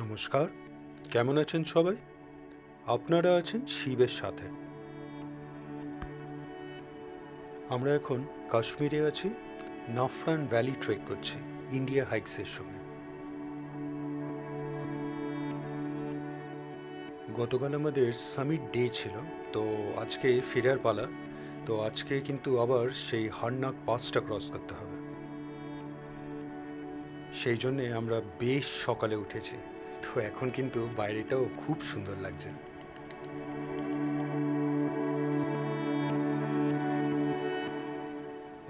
নমস্কার, কেমন আছেন সবাই? আপনারা আছেন শিবের সাথে। আমরা এখন কাশ্মীরে আছি, নাফরান ভ্যালি ট্রেক করছি ইন্ডিয়া হাইকসের সঙ্গে। গতকাল আমাদের সামিট ডে ছিল, তো আজকে ফেরার পালা। তো আজকে কিন্তু আবার সেই হারনাক পাসটা ক্রস করতে হবে, সেই জন্যে আমরা বেশ সকালে উঠেছি। তো এখন কিন্তু বাইরেটাও খুব সুন্দর লাগছে।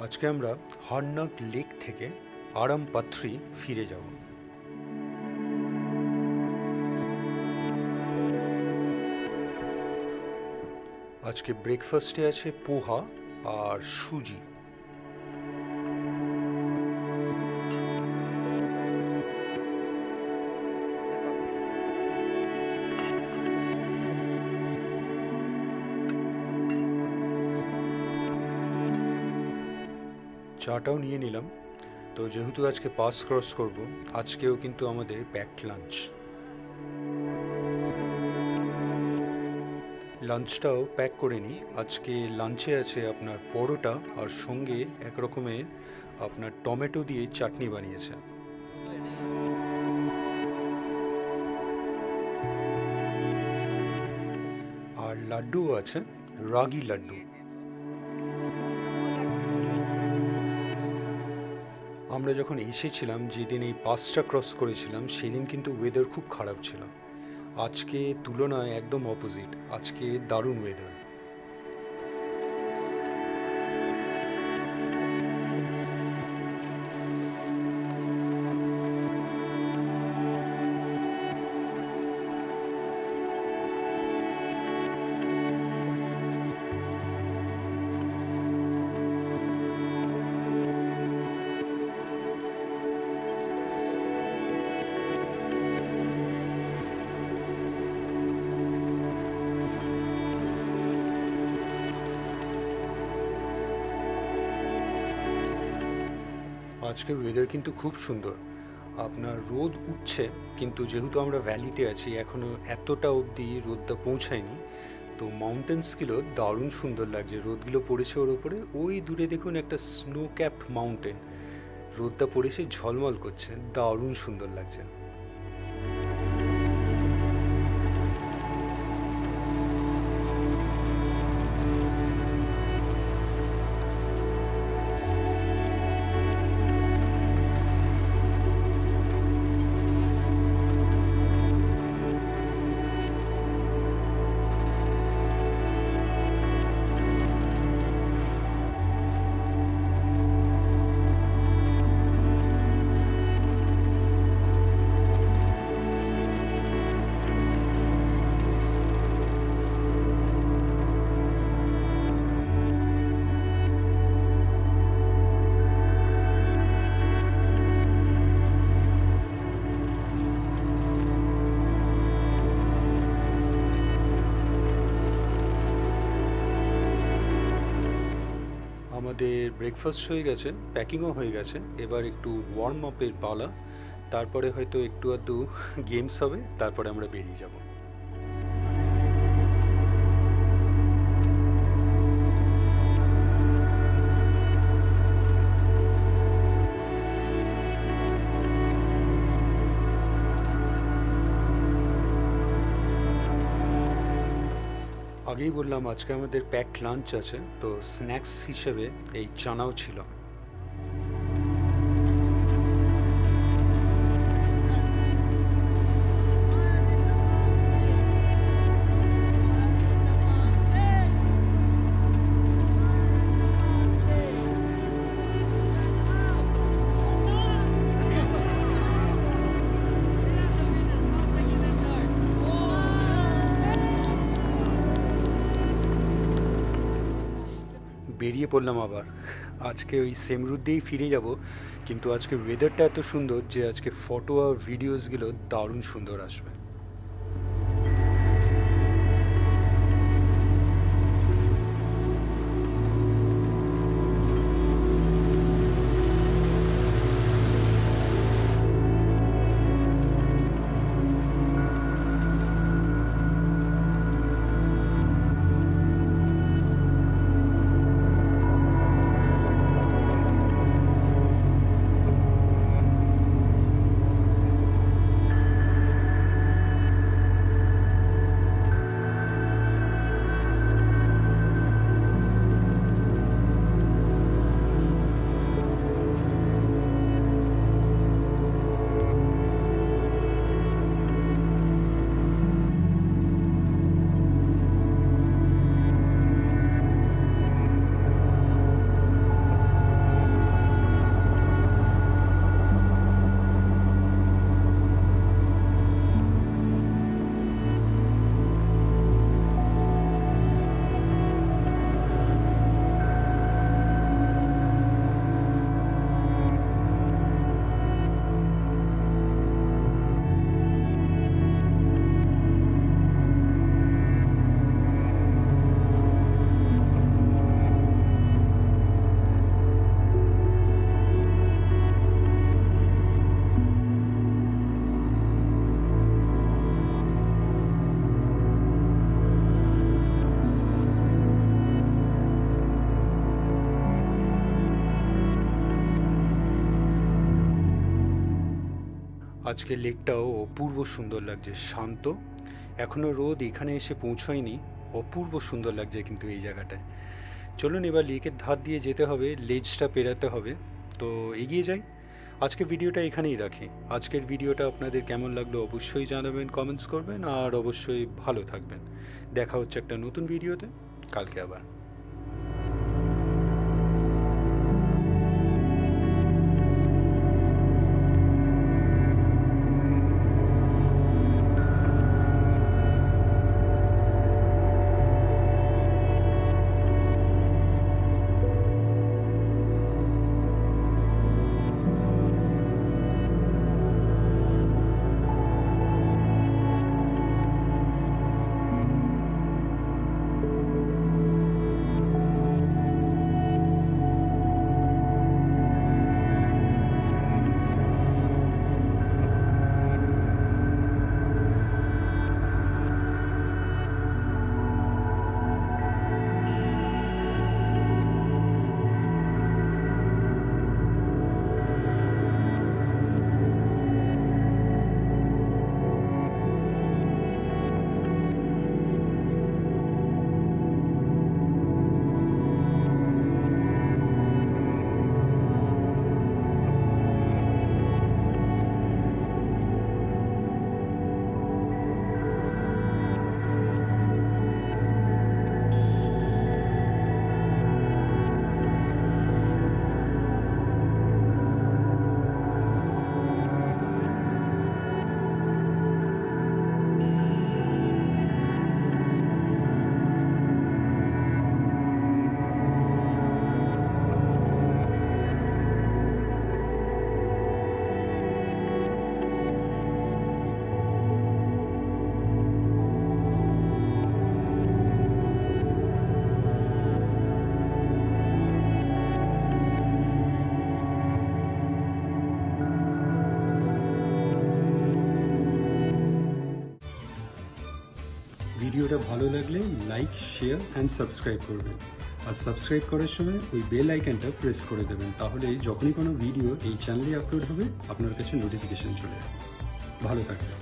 আজকে আমরা হারনাক লেক থেকে আরাম পাথরি ফিরে যাব। আজকে ব্রেকফাস্টে আছে পোহা আর সুজি। চাটাও নিয়ে নিলাম। তো যেহেতু আজকে পাস ক্রস করব, আজকেও কিন্তু আমাদের প্যাকড লাঞ্চ। লাঞ্চটাও প্যাক করে নিই। আজকে লাঞ্চে আছে আপনার পরোটা আর সঙ্গে এক রকমের আপনার টমেটো দিয়ে চাটনি বানিয়েছে। আর লাড্ডুও আছে, রাগি লাড্ডু। আমরা যখন এসেছিলাম, যেদিন এই পাসটা ক্রস করেছিলাম, সেদিন কিন্তু ওয়েদার খুব খারাপ ছিল। আজকে তুলনায় একদম অপোজিট, আজকে দারুণ ওয়েদার। আজকের ওয়েদার কিন্তু খুব সুন্দর। আপনার রোদ উঠছে, কিন্তু যেহেতু আমরা ভ্যালিতে আছি, এখনও এতটা অবধি রোদটা পৌঁছায়নি। তো মাউন্টেন্সগুলো দারুণ সুন্দর লাগছে, রোদগুলো পড়েছে ওর ওপরে। ওই দূরে দেখুন একটা স্নো ক্যাপড মাউন্টেন, রোদটা পড়েছে, ঝলমল করছে, দারুণ সুন্দর লাগছে। আমাদের ব্রেকফাস্ট হয়ে গেছে, প্যাকিংও হয়ে গেছে, এবার একটু ওয়ার্ম আপের পালা। তারপরে হয়তো একটু আধটু গেমস হবে, তারপরে আমরা বেরিয়ে যাব। আগেই বললাম আজকে আমাদের প্যাকড লাঞ্চ আছে, তো স্ন্যাক্স হিসেবে এই চানাও ছিল। বেরিয়ে পড়লাম আবার। আজকে ওই সেম রুট দিয়েই ফিরে যাব, কিন্তু আজকে ওয়েদারটা এত সুন্দর যে আজকে ফটো আর ভিডিওসগুলো দারুণ সুন্দর আসবে। আজকের লেকটাও অপূর্ব সুন্দর লাগছে, শান্ত। এখনও রোদ এখানে এসে পৌঁছয়নি, অপূর্ব সুন্দর লাগছে কিন্তু এই জায়গাটায়। চলুন এবার লেকের ধার দিয়ে যেতে হবে, লেজটা পেরাতে হবে। তো এগিয়ে যাই। আজকের ভিডিওটা এখানেই রাখি। আজকের ভিডিওটা আপনাদের কেমন লাগলো অবশ্যই জানাবেন, কমেন্টস করবেন, আর অবশ্যই ভালো থাকবেন। দেখা হচ্ছে একটা নতুন ভিডিওতে কালকে আবার। ভিডিওটা ভালো লাগলে লাইক, শেয়ার অ্যান্ড সাবস্ক্রাইব করবেন। আর সাবস্ক্রাইব করার সময় ওই বেল আইকনটা প্রেস করে দেবেন, তাহলে যখনই কোনো ভিডিও এই চ্যানেলে আপলোড হবে আপনার কাছে নোটিফিকেশন চলে যাবে। ভালো থাকবেন।